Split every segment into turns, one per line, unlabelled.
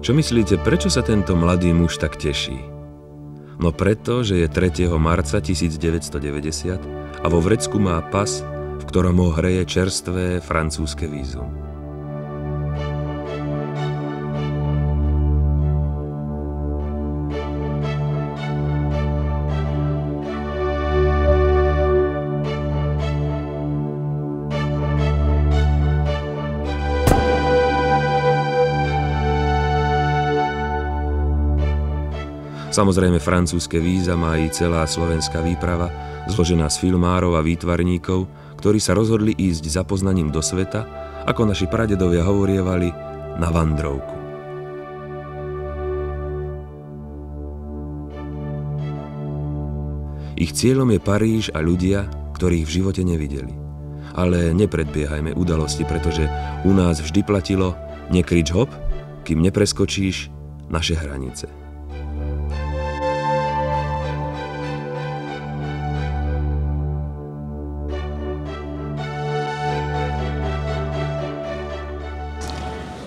Čo myslíte, prečo sa tento mladý muž tak teší? No preto, že je 3. marca 1990 a vo vrecku má pas, v ktorom ho hreje čerstvé francúzske vízum. Samozrejme, francúzske víza má i celá slovenská výprava, zložená z filmárov a výtvarníkov, ktorí sa rozhodli ísť za poznaním do sveta, ako naši pradedovia hovorievali, na vandrovku. Ich cieľom je Paríž a ľudia, ktorých v živote nevideli. Ale nepredbiehajme udalosti, pretože u nás vždy platilo nekrič hop, kým nepreskočíš naše hranice.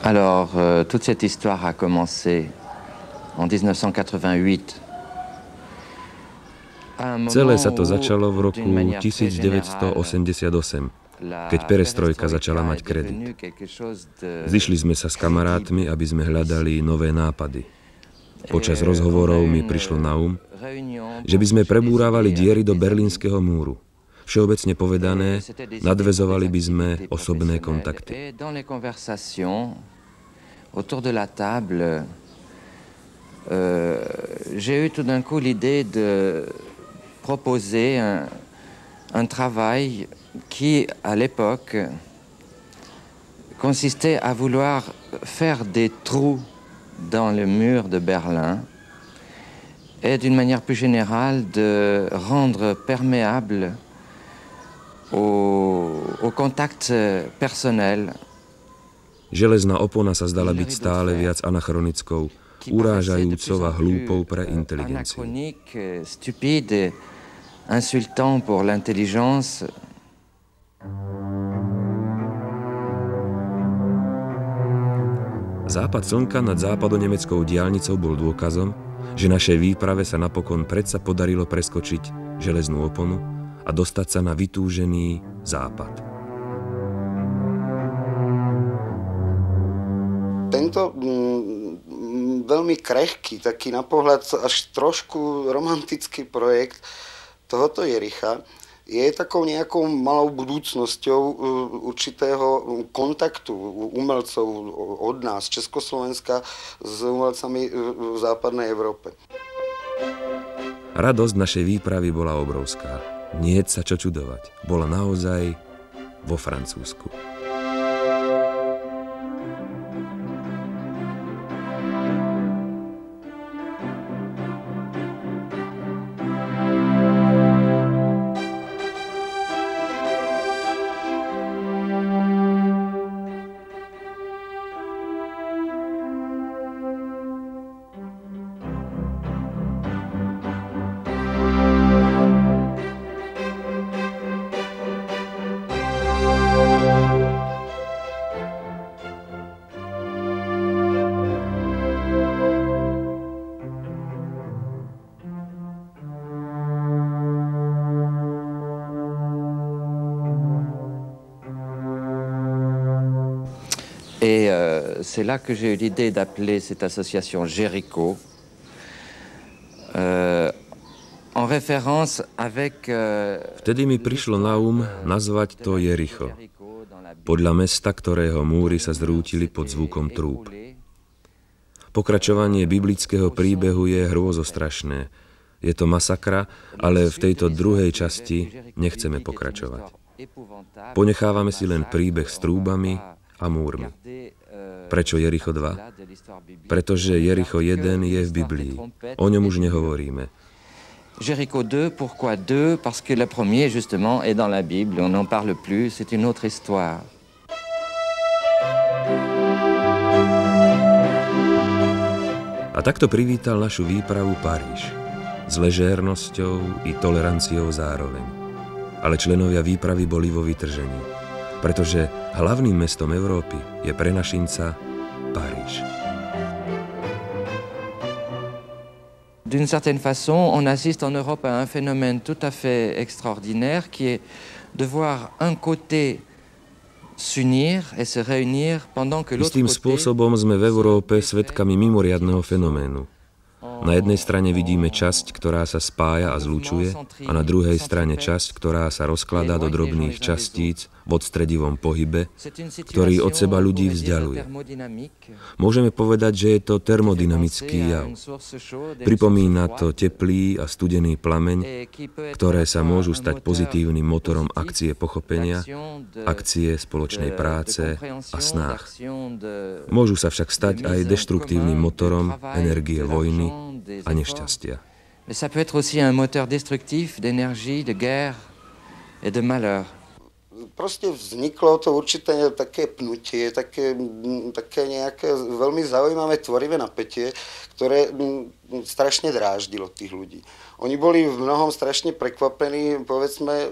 Alors, toute cette histoire a commencé en 1988.
Celé sa to začalo v roku 1988, keď perestrojka začala mať kredit. Zišli sme sa s kamarátmi, aby sme hľadali nové nápady. Počas rozhovorov mi prišlo na že by sme prebúravali diery do Berlínskeho múru. Všeobecne povedané, nadväzovali by sme osobné kontakty.
Autour de la table, j'ai eu tout d'un coup l'idée de proposer un travail qui, à l'époque, consistait à vouloir faire des trous dans le mur de Berlin et, d'une manière plus générale, de rendre perméable au contact personnel.
Železná opona sa zdala byť stále viac anachronickou, urážajúcou a hlúpou pre inteligenciu. Západ slnka nad západonemeckou diaľnicou bol dôkazom, že našej výprave sa napokon predsa podarilo preskočiť železnú oponu a dostať sa na vytúžený západ.
Tento veľmi krehký, taký na pohľad až trošku romantický projekt tohoto Jericha je takou nejakou malou budúcnosťou určitého kontaktu umelcov od nás, Československa, s umelcami v západnej Európe.
Radosť našej výpravy bola obrovská. Niet sa čo čudovať. Bola naozaj vo Francúzsku.
Et c'est là que j'ai eu l'idée d'appeler cette association Jericho, en référence avec...
Vtedy mi prišlo na nazvať to Jericho, podľa mesta, ktorého múry sa zrútili pod zvukom trúb. Pokračovanie biblického príbehu je hrôzostrašné. Je to masakra, ale v tejto druhej časti nechceme pokračovať. Ponechávame si len príbeh s trúbami a múrmi. Prečo Jericho 2? Pretože Jericho 1 je v Biblii. O ňom už nehovoríme.
Jericho 2, pourquoi 2? Parce que le premier, justement, est dans la Bible. On n'en parle plus, c'est une autre histoire.
A takto privítal našu výpravu Paríž. S ležérnosťou i toleranciou zároveň. Ale členovia výpravy boli vo vytržení. Pretože hlavným mestom Európy je pre našinca Paríž.
D'une certaine façon, on assiste en Europe à un phénomène tout à fait extraordinaire qui est de voir un côté s'unir et se réunir pendant que l'autre
Istým
côté...
spôsobom sme v Európe svedkami mimoriadneho fenoménu. Na jednej strane vidíme časť, ktorá sa spája a zlučuje, a na druhej strane časť, ktorá sa rozkladá do drobných častíc v odstredivom pohybe, ktorý od seba ľudí vzdialuje. Môžeme povedať, že je to termodynamický jav. Pripomína to teplý a studený plameň, ktoré sa môžu stať pozitívnym motorom akcie pochopenia, akcie spoločnej práce a snách. Môžu sa však stať aj deštruktívnym motorom energie vojny a nešťastia.
Mais ça peut être aussi un moteur destructif d'énergie, de guerre et de malheur.
Proste vzniklo to určité také pnutie, také nejaké veľmi zaujímavé tvorivé napätie, ktoré strašne dráždilo tých ľudí. Oni boli v mnohom strašne prekvapení, povedzme,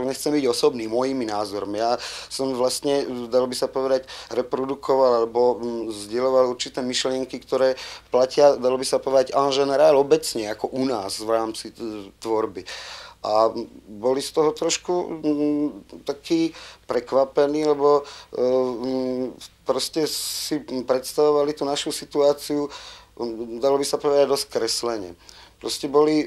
nechcem byť osobný, mojimi názormi. Ja som vlastne, dalo by sa povedať, reprodukoval alebo zdieľoval určité myšlienky, ktoré platia, dalo by sa povedať, en general, obecne, ako u nás v rámci tvorby. A boli z toho trošku takí prekvapení, lebo proste si predstavovali tú našu situáciu, dalo by sa povedať, dosť kreslene. Proste boli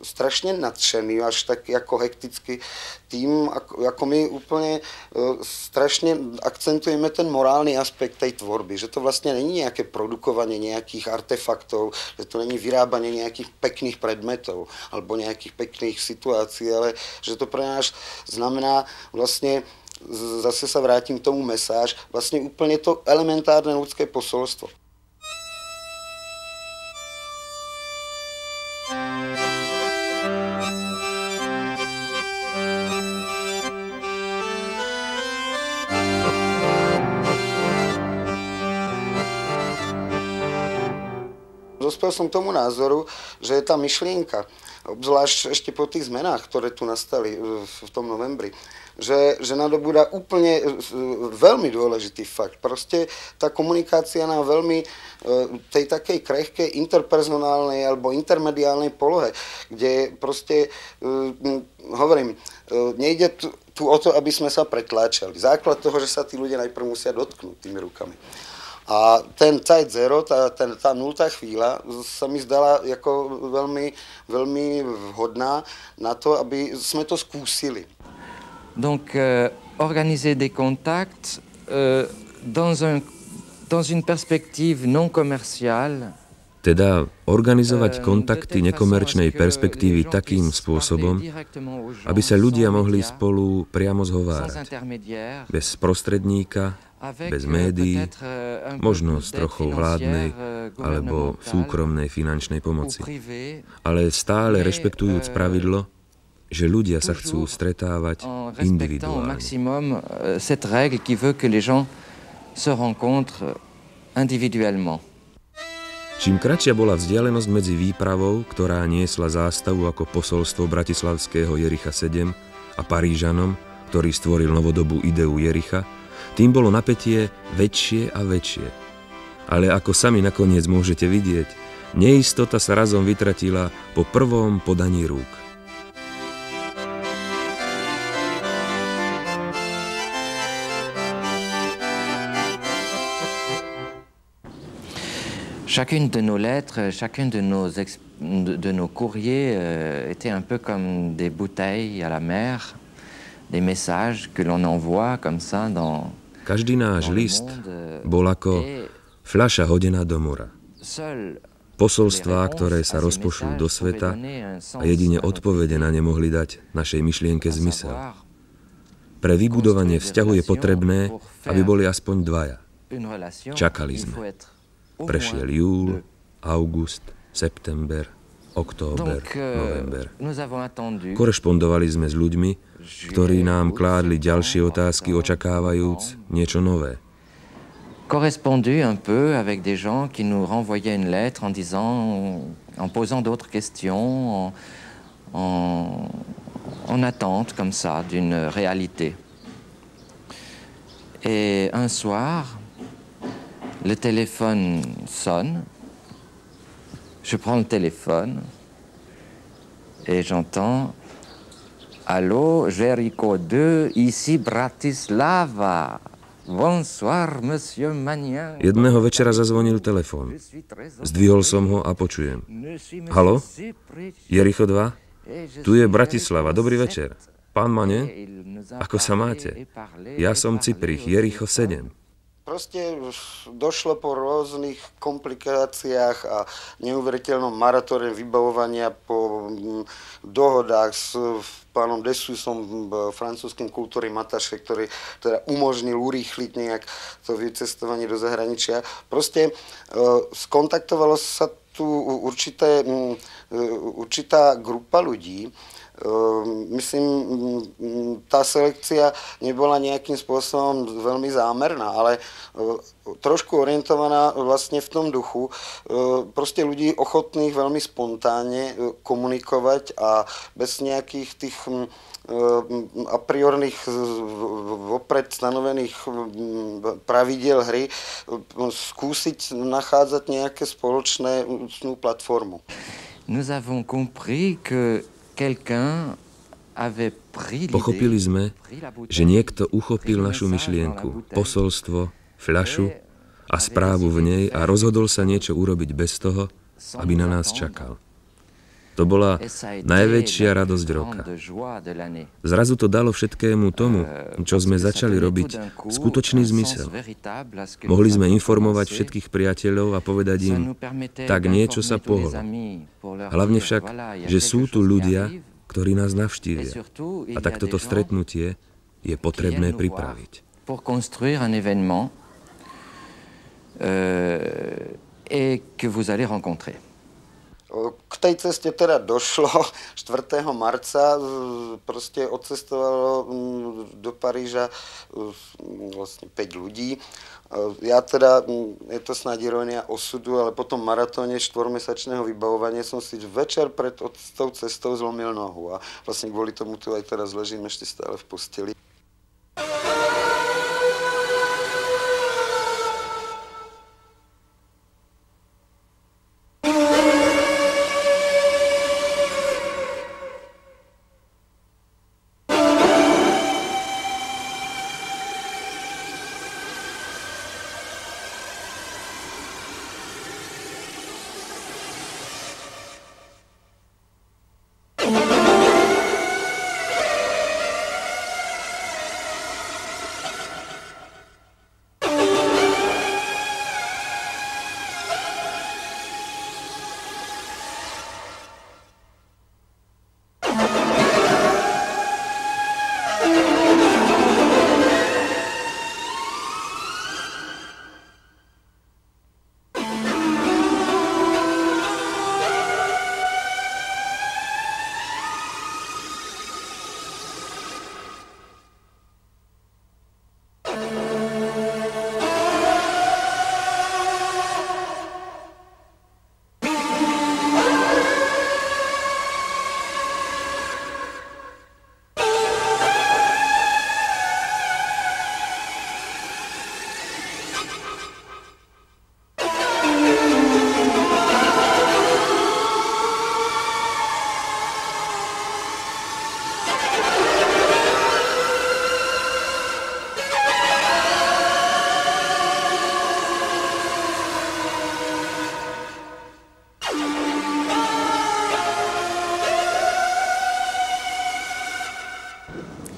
strašne nadšení, až tak ako hekticky tým, ako my úplne strašne akcentujeme ten morálny aspekt tej tvorby, že to vlastne není nejaké produkovanie nejakých artefaktov, že to není vyrábanie nejakých pekných predmetov alebo nejakých pekných situácií, ale že to pre nás znamená vlastne, zase sa vrátim k tomu mesáž, vlastne úplne to elementárne ľudské posolstvo. Dospel som k tomu názoru, že je tá myšlienka, obzvlášť ešte po tých zmenách, ktoré tu nastali v tom novembri, že nadobúda úplne veľmi dôležitý fakt. Proste tá komunikácia na veľmi tej takej krehkej interpersonálnej alebo intermediálnej polohe, kde proste, hovorím, nejde tu o to, aby sme sa pretláčali. Základ toho, že sa tí ľudia najprv musia dotknúť tými rukami. A ten Zeit Zero, tá nultá chvíľa, sa mi zdala ako veľmi vhodná na to, aby sme to skúsili.
Donc, organiser des contacts dans une perspective non commerciale.
Teda organizovať kontakty nekomerčnej perspektívy takým spôsobom, aby sa ľudia mohli spolu priamo zhovárať. Bez prostredníka, bez médií, možno s trochou vládnej alebo súkromnej finančnej pomoci. Ale stále rešpektujúc pravidlo, že ľudia sa chcú stretávať individuálne. Čím kratšia bola vzdialenosť medzi výpravou, ktorá niesla zástavu ako posolstvo bratislavského Jericha 7 a Parížanom, ktorý stvoril novodobú ideu Jericha, tým bolo napätie väčšie a väčšie. Ale ako sami nakoniec môžete vidieť, neistota sa razom vytratila po prvom podaní rúk.
Chacune de nos lettres, chacun de nos courriers était un peu comme des bouteilles à la mer, des messages que l'on envoie comme ça dans...
Každý náš list bol ako fľaša hodená do mora. Posolstvá, ktoré sa rozpošlú do sveta a jedine odpovede na ne mohli dať našej myšlienke zmysel. Pre vybudovanie vzťahu je potrebné, aby boli aspoň dvaja. Čakali sme. Prešiel júl, august, september, október, november. Korešpondovali sme s ľuďmi, ktorí nám kládli ďalšie otázky, očakávajúc niečo nové.
Correspondu un peu avec des gens qui nous renvoyaient une lettre en disant, en posant d'autres questions, en attente comme ça d'une réalité. Et un soir, le téléphone sonne Je prends le téléphone et j'entends Allô, Jericho 2, ici Bratislava. Bonsoir, monsieur Magnan.
Jedného večera zazvonil telefón. Zdvihol som ho a počujem. Haló? Jericho 2? Tu je Bratislava. Dobrý večer. Pán Magnan? Ako sa máte? Ja som Cyprich, Jericho 7.
Proste došlo po rôznych komplikáciách a neuveriteľnom maratóne vybavovania po dohodách s pánom Dessousom, francúzským kultúry Mataše, ktorý teda umožnil urýchliť nejak to vycestovanie do zahraničia. Proste skontaktovalo sa tu určitá grupa ľudí. Myslím, tá selekcia nebola nejakým spôsobom veľmi zámerná, ale trošku orientovaná vlastne v tom duchu. Proste ľudí ochotných veľmi spontánne komunikovať a bez nejakých tých a priorných vopred stanovených pravidiel hry skúsiť nachádzať nejaké spoločné platformu.
Nous avons compris que
Pochopili sme, že niekto uchopil našu myšlienku, posolstvo, fľašu a správu v nej a rozhodol sa niečo urobiť bez toho, aby na nás čakal. To bola najväčšia radosť roka. Zrazu to dalo všetkému tomu, čo sme začali robiť, skutočný zmysel. Mohli sme informovať všetkých priateľov a povedať im, tak niečo sa pohlo. Hlavne však, že sú tu ľudia, ktorí nás navštívia. A tak toto stretnutie je potrebné pripraviť.
K tej ceste teda došlo 4. marca, proste odcestovalo do Paríža vlastne 5 ľudí. Ja teda, je to snáď irónia osudu, ale po tom maratóne 4-mesačného vybavovania som si večer pred tou cestou zlomil nohu a vlastne kvôli tomu tu aj teraz ležím ešte stále v posteli.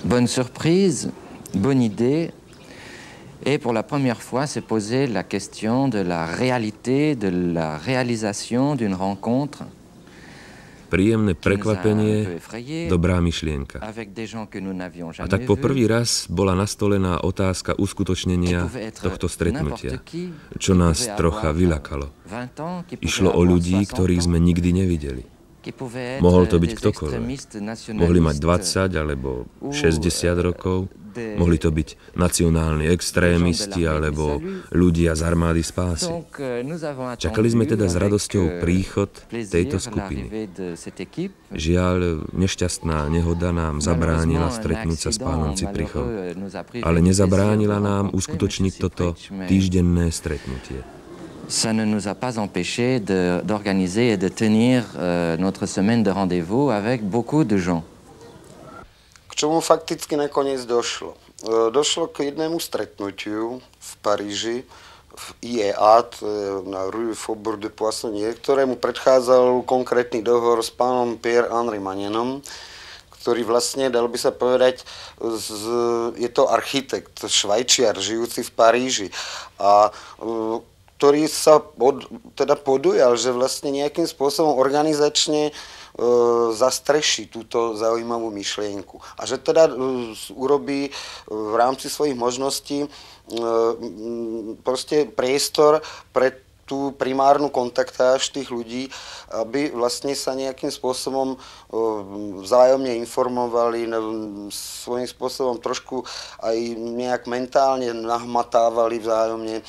Bonne surprise, bonne idée. Et pour la première fois, s'est posée la question de la réalité, de la réalisation d'une rencontre.
Príjemné prekvapenie, dobrá myšlienka. A tak po prvý raz bola nastolená otázka uskutočnenia tohto stretnutia, čo nás trocha vyľakalo. Išlo o ľudí, ktorých sme nikdy nevideli. Mohol to byť ktokoľvek. Mohli mať 20 alebo 60 rokov, mohli to byť nacionálni extrémisti alebo ľudia z armády spásy. Čakali sme teda s radosťou príchod tejto skupiny. Žiaľ, nešťastná nehoda nám zabránila stretnúť sa s pánom Cyprichom, ale nezabránila nám uskutočniť toto týždenné stretnutie.
Ça ne nous a pas empêché d'organiser et de tenir notre semaine de rendez-vous avec beaucoup de gens.
K čomu fakticky nakoniec došlo? Došlo k jednému stretnutiu v Paríži, v IEA, na Rue Faubourg de Poissonnier, ktorému predchádzal konkrétny dohovor s pánom Pierre-Henri Magnenom, ktorý vlastne, dalo by sa povedať, je to architekt, Švajčiar, žijúci v Paríži. A ktorý sa teda podujal, že vlastne nejakým spôsobom organizačne zastreší túto zaujímavú myšlienku. A že teda urobí v rámci svojich možností proste priestor pre tú primárnu kontaktáž tých ľudí, aby vlastne sa nejakým spôsobom vzájomne informovali, svojím spôsobom trošku aj nejak mentálne nahmatávali vzájomne.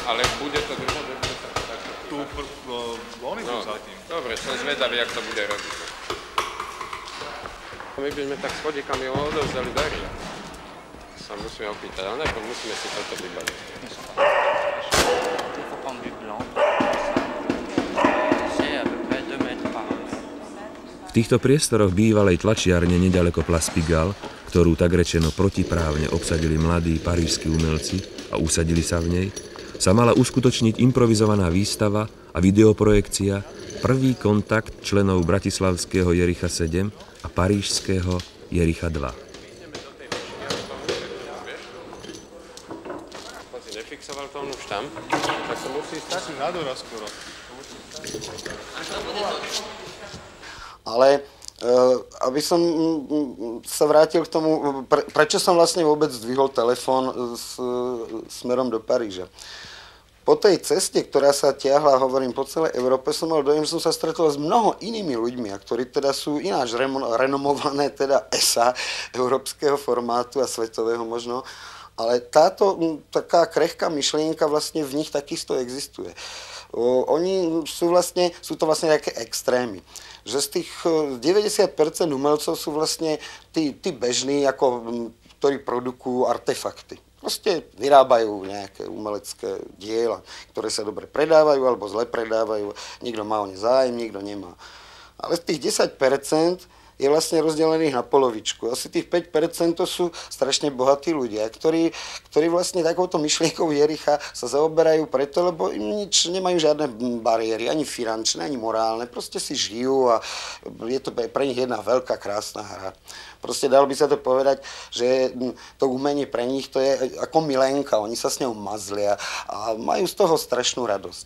Ale bude to držať tu oni sú za tým. Dobre, som zvedavý, jak to bude robiť. My by sme tak s chodíkami odovzdali dary. Sa musíme opýtať, ale najprv musíme si toto vybaviť.
V týchto priestoroch bývalej tlačiarne nedaleko Place Pigalle, ktorú tak rečeno protiprávne obsadili mladí parížski umelci a usadili sa v nej, sa mala uskutočniť improvizovaná výstava a videoprojekcia Prvý kontakt členov bratislavského Jericha 7 a parížského Jericha 2.
Keď si nefixoval to on už tam, tak to musí stať na doraz skoro.
Ale aby som sa vrátil k tomu, prečo som vlastne vôbec zdvihol telefón smerom do Paríža. Po tej ceste, ktorá sa tiahla, hovorím, po celej Európe, som mal dojem, že som sa stretol s mnoho inými ľuďmi, ktorí teda sú ináč renomované teda ESA, európskeho formátu a svetového možno, ale táto taká krehká myšlienka vlastne v nich takisto existuje. Oni sú to vlastne také extrémy. Že z tých 90% umelcov sú vlastne tí bežní, ktorí produkujú artefakty. Proste vyrábajú nejaké umelecké diela, ktoré sa dobre predávajú alebo zle predávajú. Niekto má o ne zájem, niekto nemá. Ale z tých 10% je vlastne rozdelených na polovičku. Asi tých 5% to sú strašne bohatí ľudia, ktorí vlastne takouto myšlienkou Jericha sa zaoberajú preto, lebo im nemajú žiadne bariéry, ani finančné, ani morálne. Proste si žijú a je to pre nich jedna veľká, krásna hra. Proste dalo by sa to povedať, že to umenie pre nich to je ako milenka, oni sa s ňou mazlia a majú z toho strašnú radosť.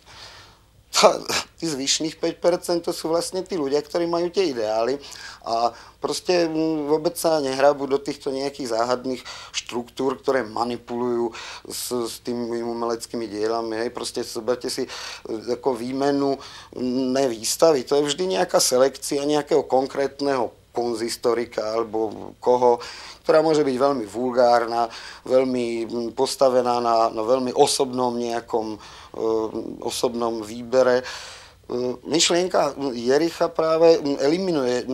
Tí zvyšných 5% to sú vlastne tí ľudia, ktorí majú tie ideály a proste vôbec sa nehrábu do týchto nejakých záhadných štruktúr, ktoré manipulujú s tými umeleckými dielami. Hej. Proste zoberte si ako výmenu výstavy. To je vždy nejaká selekcia nejakého konkrétneho konzistorika alebo koho, ktorá môže byť veľmi vulgárna, veľmi postavená na veľmi osobnom nejakom osobnom výbere. Myšlienka Jericha práve eliminuje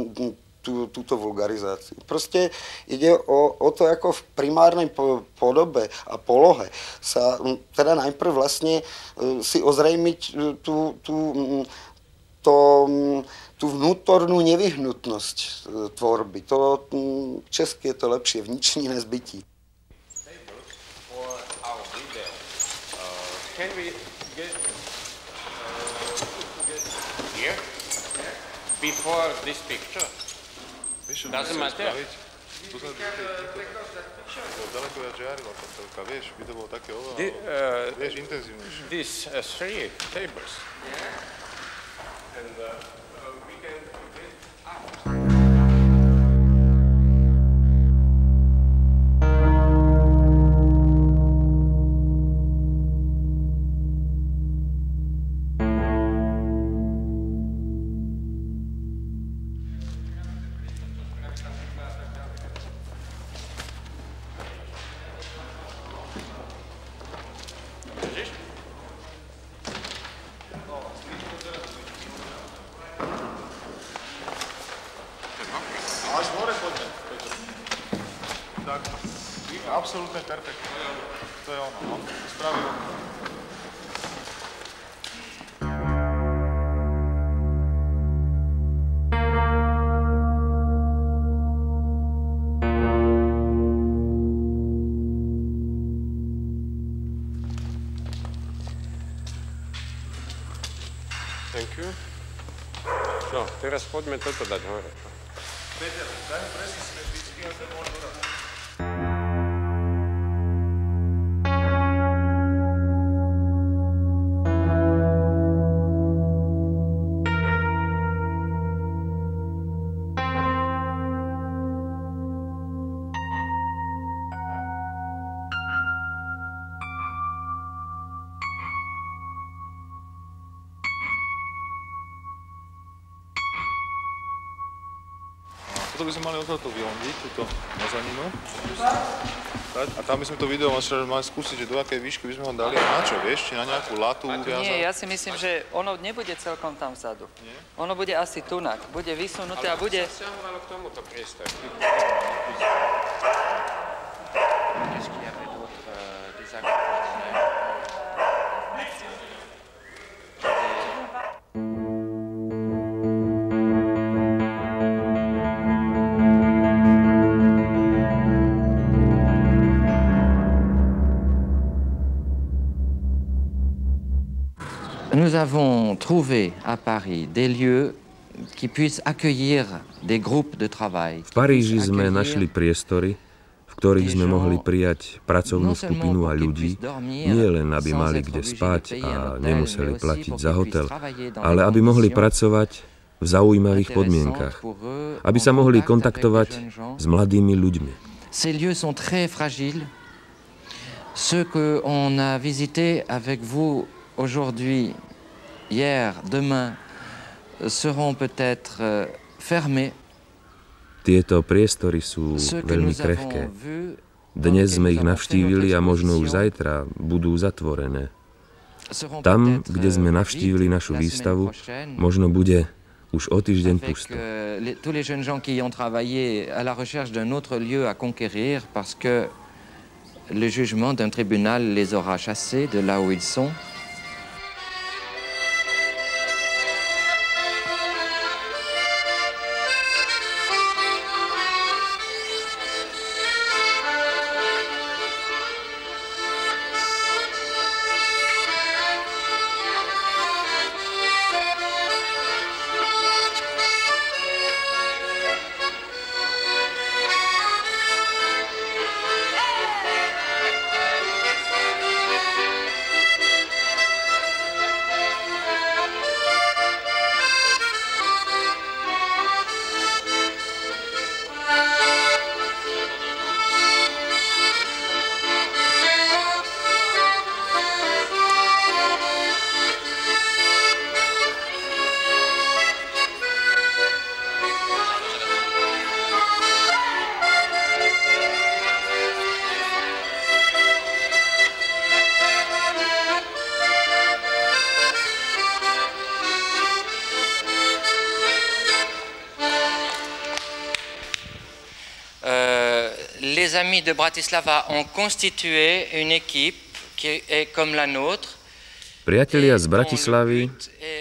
túto vulgarizáciu. Proste ide o to, ako v primárnej podobe a polohe sa teda najprv vlastne si ozrejmiť tú vnútornú nevyhnutnosť tvorby. To česky je to lepšie, vnitřní nezbytí.
Can we get here before this picture? Doesn't matter.
Tu sa daleko viac žiarila tá celka, vieš, by to bolo také oveľa, vieš, intenzívnejšie.
These three tables. And we can get out.
absolútne perfektné. To je ono, no. Spravil.
Thank you. No, teraz poďme toto dať hore.
Peter, daj mu presne smetličky a to môže dodať. Toto by sme mali odhľadto vyhondiť, túto mazaninu. A tam by sme to video mali skúsiť, že do akej výšky by sme ho dali a na čo, vieš? Či na nejakú latu uviazať?
Nie, ja si myslím, že ono nebude celkom tam vzadu. Nie? Ono bude asi tunak, bude vysunuté a bude...
Ale to sa vzťahovalo k tomuto priestoru.
Nous avons trouvé à Paris des lieux qui puissent accueillir des groupes de travail.
V Paríži sme našli priestory, v ktorých sme mohli prijať pracovnú skupinu a ľudí, nie len aby mali kde spať a nemuseli platiť za hotel, ale aby mohli pracovať v zaujímavých podmienkach, aby sa mohli kontaktovať s mladými ľuďmi.
Ces lieux sont très fragiles. Ceux qu'on a visités avec vous aujourd'hui, hier, demain, seront peut-être fermés.
Tieto priestory sú veľmi krehké. Dnes sme ich navštívili a možno už zajtra budú zatvorené. Tam, kde sme navštívili našu výstavu, možno bude už o týždeň pusto.
Tous les jeunes gens qui ont travaillé à la recherche d'un autre lieu à conquérir parce que le jugement d'un tribunal les aura chassés de là où ils sont.
Les amis de Bratislava ont constitué une équipe qui est comme la nôtre.
Priatelia z Bratislavy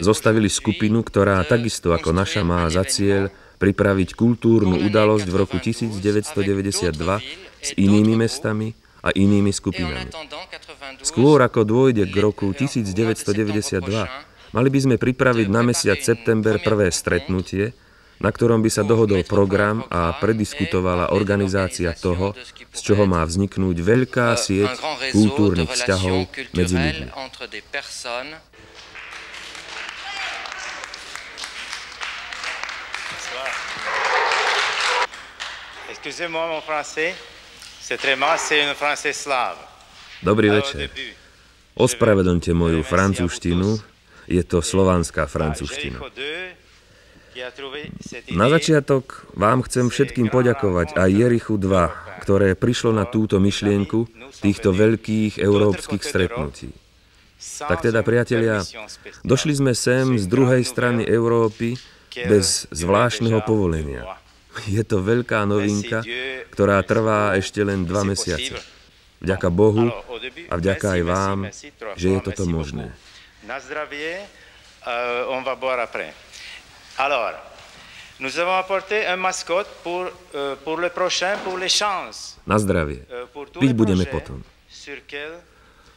zostavili skupinu, ktorá takisto ako naša má za cieľ pripraviť kultúrnu udalosť v roku 1992 s inými mestami a inými skupinami. Skôr ako dôjde k roku 1992, mali by sme pripraviť na mesiac september prvé stretnutie, na ktorom by sa dohodol program a prediskutovala organizácia toho, z čoho má vzniknúť veľká sieť kultúrnych vzťahov medzi ľuďmi.
Excusez-moi mon français, c'est un français slave.
Dobrý večer. Ospravedlňte moju francúzštinu, je to slovanská francúzština. Na začiatok vám chcem všetkým poďakovať aj Jerichu 2, ktoré prišlo na túto myšlienku týchto veľkých európskych stretnutí. Tak teda, priatelia, došli sme sem z druhej strany Európy bez zvláštneho povolenia. Je to veľká novinka, ktorá trvá ešte len 2 mesiace. Vďaka Bohu a vďaka aj vám, že je toto možné.
Na zdravie, on va boire après. Alors, nous avons apporté un mascotte pour le prochain, pour les chances.
Na zdravie. Piť budeme potom.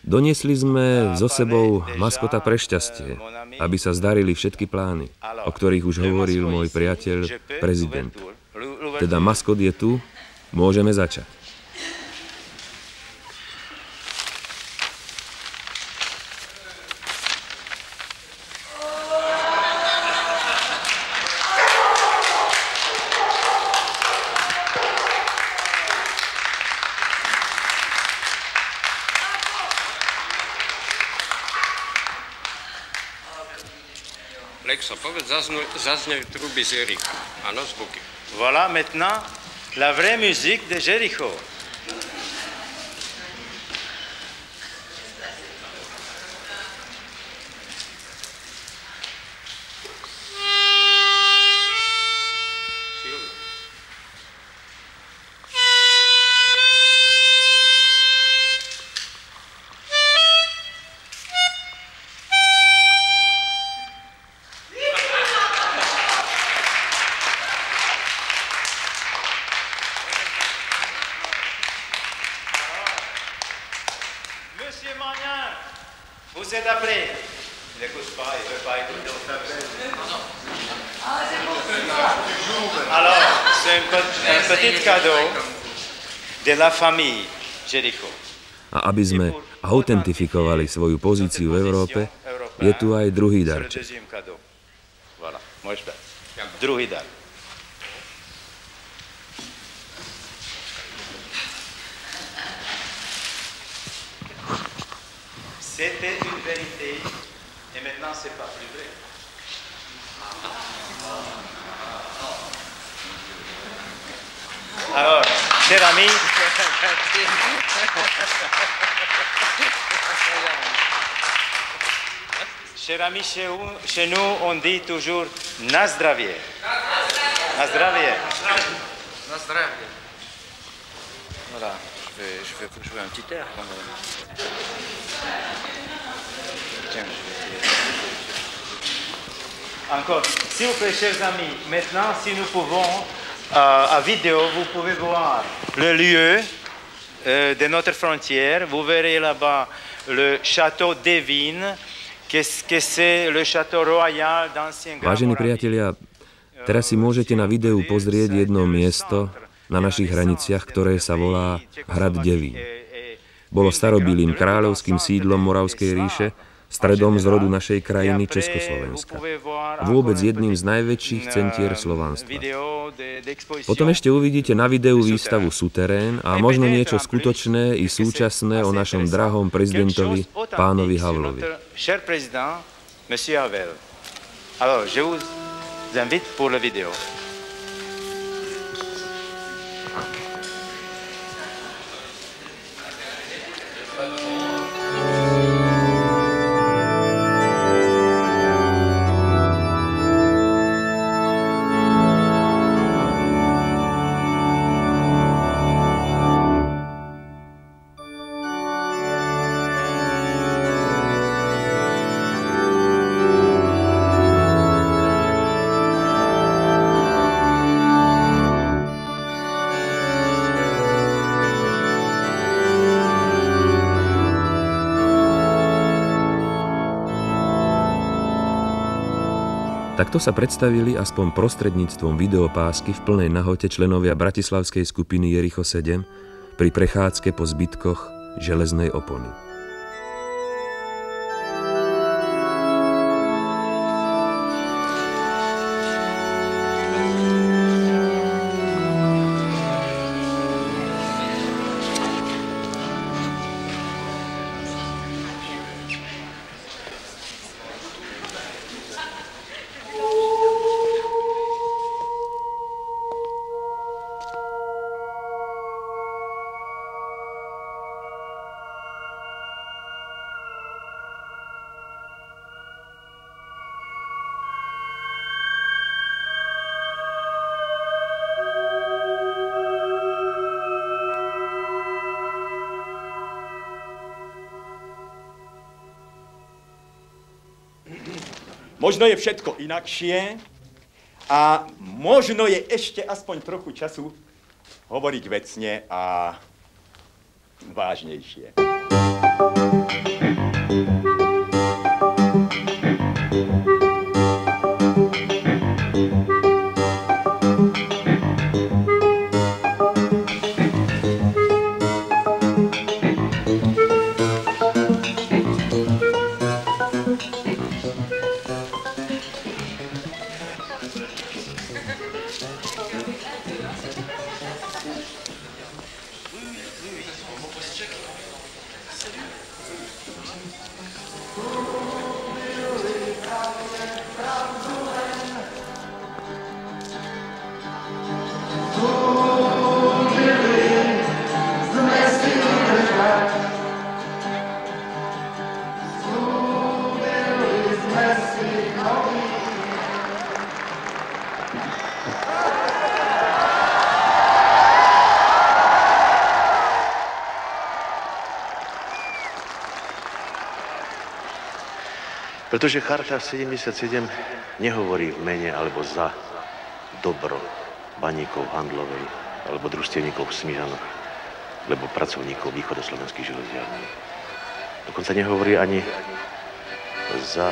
Doniesli sme so sebou maskota pre šťastie, aby sa zdarili všetky plány, o ktorých už hovoril môj priateľ, prezident. Teda maskot je tu, môžeme začať.
Lexo, povedz, zaznejú truby z Jericha. Áno, zvuky.
Voilà maintenant la vraie musique de Jéricho. Monsieur Magnan, vous êtes appelé. Il n'écoute pas, il ne veut pas écouter, on t'appelle. Alors, c'est un petit cadeau de la famille Jericho.
A aby sme autentifikovali svoju pozíciu v Európe, je tu aj druhý darček.
Voilà, druhý dar. C'était une vérité et maintenant c'est pas plus vrai. Alors, cher ami, chez nous on dit toujours na zdravie. Na zdravie.
Na zdravie. Voilà, je vais jouer un petit air quand même. Tiens,
Encore, s'il vous plaît, chers amis, maintenant, si nous pouvons, à vidéo, vous pouvez voir le lieu de notre frontière. Vous verrez là-bas le château d'Evin, que c'est le château royal d'ancien Grand
Vážení
Moravie.
priatelia, teraz si môžete na videu pozrieť jedno miesto na našich hraniciach, ktoré sa volá Hrad Devín. Bolo starobilým kráľovským sídlom Moravskej ríše, stredom zrodu našej krajiny Československa. Vôbec jedným z najväčších centier slovanstva. Potom ešte uvidíte na videu výstavu Suterén a možno niečo skutočné i súčasné o našom drahom prezidentovi, pánovi Havlovi.
Alors, je vous invite pour la vidéo.
Takto sa predstavili aspoň prostredníctvom videopásky v plnej nahote členovia bratislavskej skupiny Jericho 7 pri prechádzke po zbytkoch železnej opony.
možno je všetko inakšie a možno je ešte aspoň trochu času hovoriť vecne a vážnejšie.
Pretože Charta 77 nehovorí v mene alebo za dobro baníkov Handlovej alebo družstevníkov v Smižanoch, alebo pracovníkov východoslovenských železiarní. Dokonca nehovorí ani za...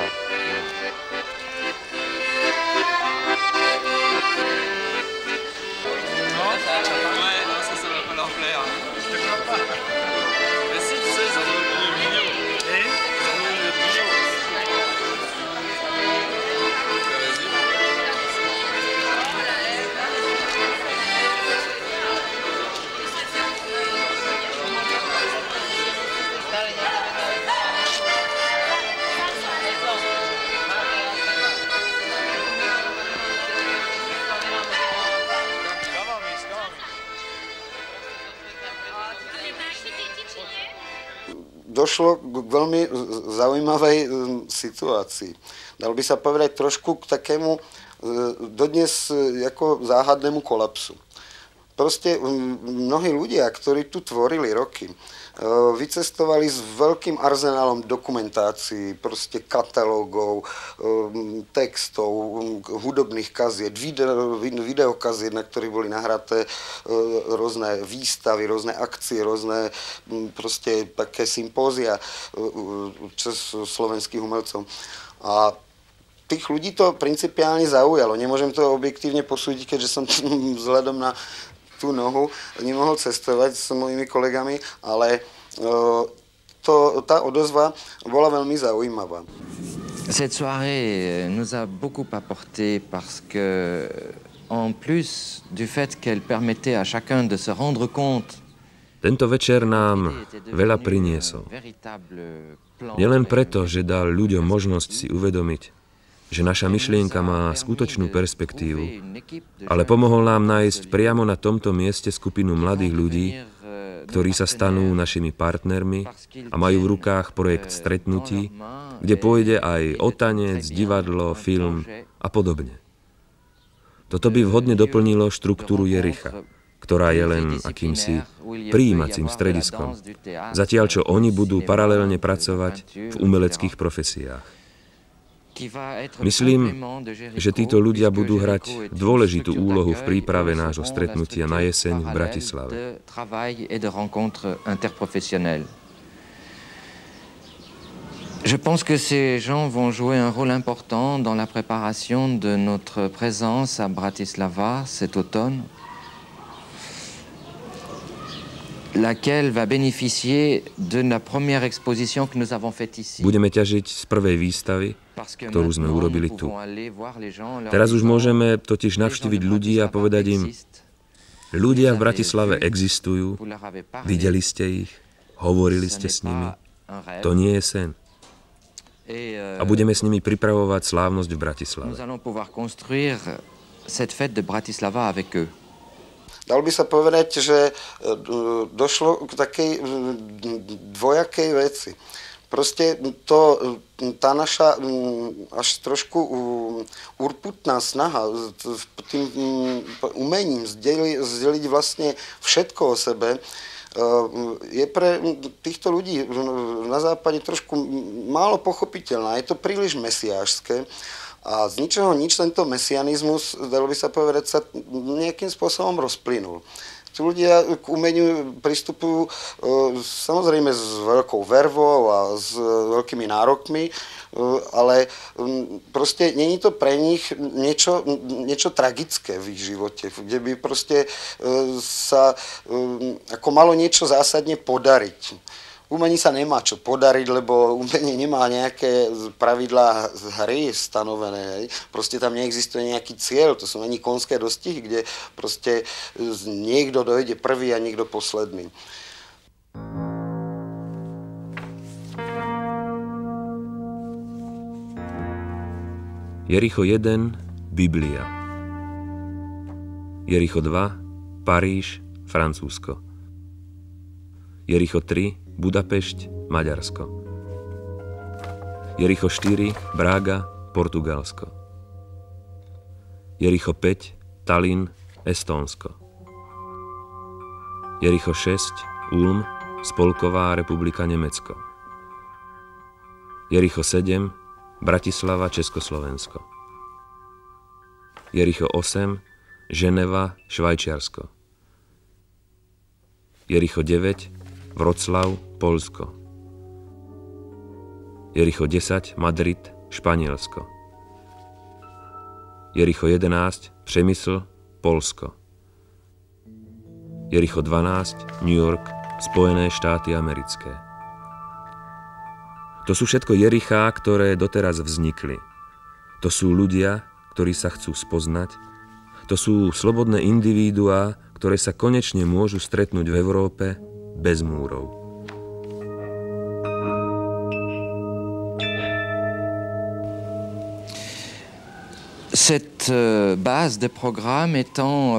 Došlo k veľmi zaujímavej situácii. Dal by sa povedať trošku k takému dodnes ako záhadnému kolapsu. Proste mnohí ľudia, ktorí tu tvorili roky, vycestovali s veľkým arzenálom dokumentácií, proste katalógov, textov, hudobných kaziet, videokaziet, na ktorých boli nahraté rôzne výstavy, rôzne akcie, rôzne proste také sympózia slovenských umelcov. A tých ľudí to principiálne zaujalo. Nemôžem to objektívne posúdiť, keďže som vzhľadom na tú nohu nemohol cestovať s mojimi kolegami, ale tá odozva bola veľmi zaujímavá.
Cette soirée nous a beaucoup apporté parce que, en plus du fait qu'elle permettait à chacun de se rendre compte.
Tento večer nám veľa priniesol. Nielen preto, že dal ľuďom možnosť si uvedomiť, že naša myšlienka má skutočnú perspektívu, ale pomohol nám nájsť priamo na tomto mieste skupinu mladých ľudí, ktorí sa stanú našimi partnermi a majú v rukách projekt stretnutí, kde pôjde aj o tanec, divadlo, film a podobne. Toto by vhodne doplnilo štruktúru Jericha, ktorá je len akýmsi prijímacím strediskom, zatiaľ čo oni budú paralelne pracovať v umeleckých profesiách. Myslím, že títo ľudia budú hrať dôležitú úlohu v príprave nášho stretnutia na jeseň v Bratislave.
Je pense que ces gens vont jouer un rôle important dans la préparation de notre présence à Bratislava cet automne, laquelle va bénéficier de la première exposition que nous avons faite ici.
Budeme ťažiť z prvej výstavy, ktorú sme urobili tu. Teraz už môžeme totiž navštíviť ľudí a povedať im, ľudia v Bratislave existujú, videli ste ich, hovorili ste s nimi, to nie je sen. A budeme s nimi pripravovať slávnosť v Bratislave.
Nous allons pouvoir construire cette fête de Bratislava avec eux.
Dalo by sa povedať, že došlo k takej dvojakej veci. Proste tá naša až trošku urputná snaha tým umením zdeliť vlastne všetko o sebe je pre týchto ľudí na západe trošku málo pochopiteľná. Je to príliš mesiášske a z ničoho nič tento mesianizmus, dalo by sa povedať, sa nejakým spôsobom rozplynul. Tí ľudia k umeniu pristupujú samozrejme s veľkou vervou a s veľkými nárokmi, ale proste není to pre nich niečo tragické v ich živote, kde by proste sa ako malo niečo zásadne podariť. Umení sa nemá čo podariť, lebo umenie nemá nejaké pravidlá hry stanovené. Proste tam neexistuje nejaký cieľ, to sú ani konské dostihy, kde proste niekto dojde prvý a niekto posledný.
Jericho 1, Biblia. Jericho 2, Paríž, Francúzsko. Jericho 3, Budapešť, Maďarsko. Jericho 4, Braga, Portugalsko. Jericho 5, Tallinn, Estónsko. Jericho 6, Ulm, Spolková republika Nemecko. Jericho 7, Bratislava, Československo. Jericho 8, Ženeva, Švajčiarsko. Jericho 9, Vroclav, Poľsko. Jericho 10, Madrid, Španielsko. Jericho 11, Přemysl, Poľsko. Jericho 12, New York, Spojené štáty americké. To sú všetko Jerichá, ktoré doteraz vznikli. To sú ľudia, ktorí sa chcú spoznať. To sú slobodné individuá, ktoré sa konečne môžu stretnúť v Európe bez múrov.
Cette base de programme étant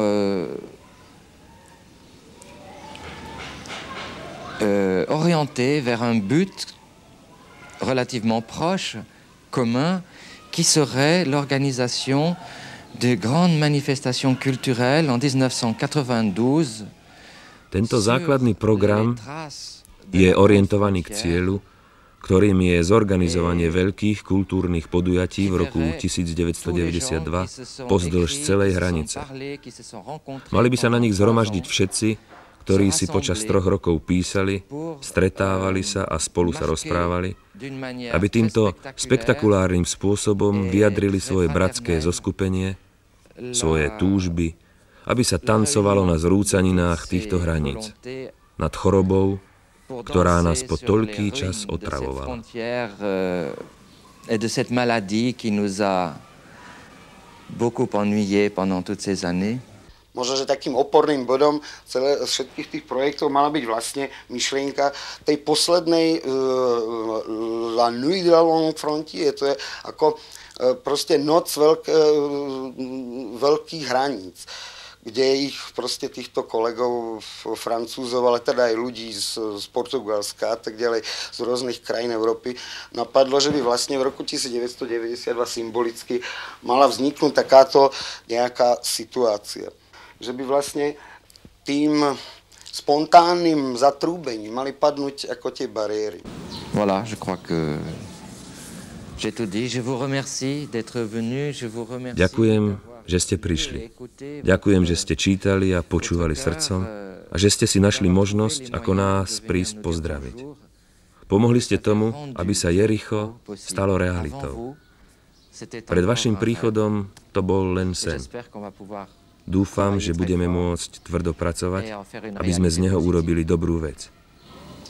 orientée vers un but relativement proche, commun, qui serait l'organisation de grandes manifestations culturelles en 1992.
Tento základný program je orientovaný k cieľu, ktorým je zorganizovanie veľkých kultúrnych podujatí v roku 1992 pozdĺž celej hranice. Mali by sa na nich zhromaždiť všetci, ktorí si počas 3 rokov písali, stretávali sa a spolu sa rozprávali, aby týmto spektakulárnym spôsobom vyjadrili svoje bratské zoskupenie, svoje túžby, aby sa tancovalo na zrúcaninách týchto hraníc, nad chorobou, ktorá nás po toľký čas otravovala.
Et de cette maladie qui nous a beaucoup ennuyés pendant toutes ces années.
Možno, že takým oporným bodom všetkých tých projektov mala byť vlastne myšlienka tej poslednej La Nuit de la Longue Frontière, to je ako proste noc veľkých hraníc, kde ich proste týchto kolegov, Francúzov, ale teda aj ľudí z Portugalska a tak ďalej, z rôznych krajín Európy, napadlo, že by vlastne v roku 1992 symbolicky mala vzniknúť takáto nejaká situácia. Že by vlastne tým spontánnym zatrúbením mali padnúť ako tie bariéry.
Voilà, je crois que j'ai tout dit. Je vous remercie d'être venu. Je vous remercie.
Ďakujem, že ste prišli. Ďakujem, že ste čítali a počúvali srdcom a že ste si našli možnosť, ako nás prísť pozdraviť. Pomohli ste tomu, aby sa Jericho stalo realitou. Pred vašim príchodom to bol len sen. Dúfam, že budeme môcť tvrdo pracovať, aby sme z neho urobili dobrú vec.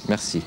Merci.